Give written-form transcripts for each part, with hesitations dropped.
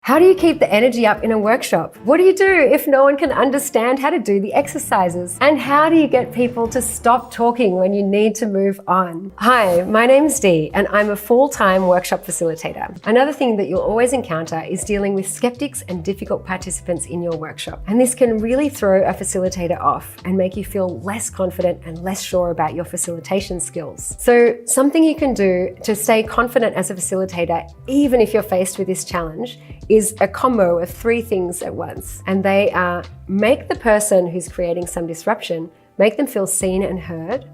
How do you keep the energy up in a workshop? What do you do if no one can understand how to do the exercises? And how do you get people to stop talking when you need to move on? Hi, my name's Dee, and I'm a full-time workshop facilitator. Another thing that you'll always encounter is dealing with skeptics and difficult participants in your workshop. And this can really throw a facilitator off and make you feel less confident and less sure about your facilitation skills. So something you can do to stay confident as a facilitator, even if you're faced with this challenge, is a combo of 3 things at once. And they are: make the person who's creating some disruption, make them feel seen and heard,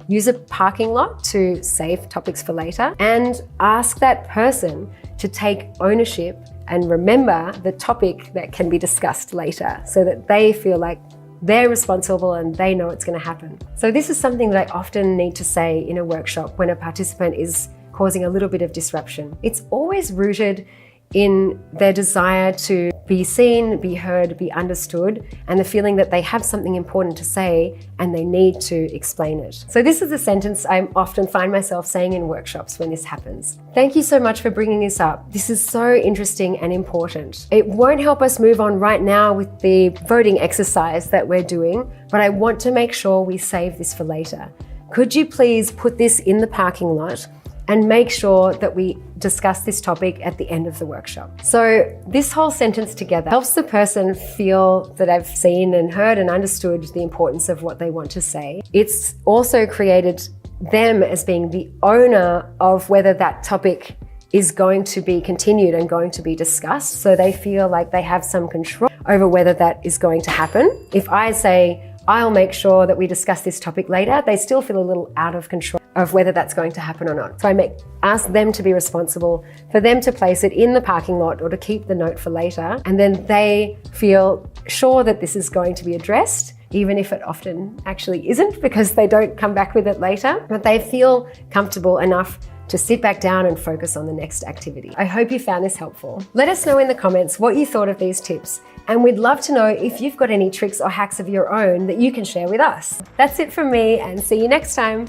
use a parking lot to save topics for later, and ask that person to take ownership and remember the topic that can be discussed later so that they feel like they're responsible and they know it's going to happen. So this is something that I often need to say in a workshop when a participant is causing a little bit of disruption. It's always rooted in their desire to be seen, be heard, be understood, and the feeling that they have something important to say and they need to explain it. So this is a sentence I often find myself saying in workshops when this happens. Thank you so much for bringing this up. This is so interesting and important. It won't help us move on right now with the voting exercise that we're doing, but I want to make sure we save this for later. Could you please put this in the parking lot and make sure that we discuss this topic at the end of the workshop? So this whole sentence together helps the person feel that I've seen and heard and understood the importance of what they want to say. It's also created them as being the owner of whether that topic is going to be continued and going to be discussed. So they feel like they have some control over whether that is going to happen. If I say, I'll make sure that we discuss this topic later, they still feel a little out of control of whether that's going to happen or not. So I ask them to be responsible, for them to place it in the parking lot or to keep the note for later. And then they feel sure that this is going to be addressed, even if it often actually isn't because they don't come back with it later. But they feel comfortable enough to sit back down and focus on the next activity. I hope you found this helpful. Let us know in the comments what you thought of these tips. And we'd love to know if you've got any tricks or hacks of your own that you can share with us. That's it from me, and see you next time.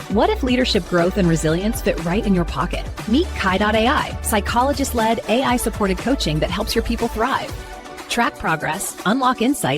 What if leadership growth and resilience fit right in your pocket? Meet Kai.ai, psychologist-led, AI-supported coaching that helps your people thrive. Track progress, unlock insight,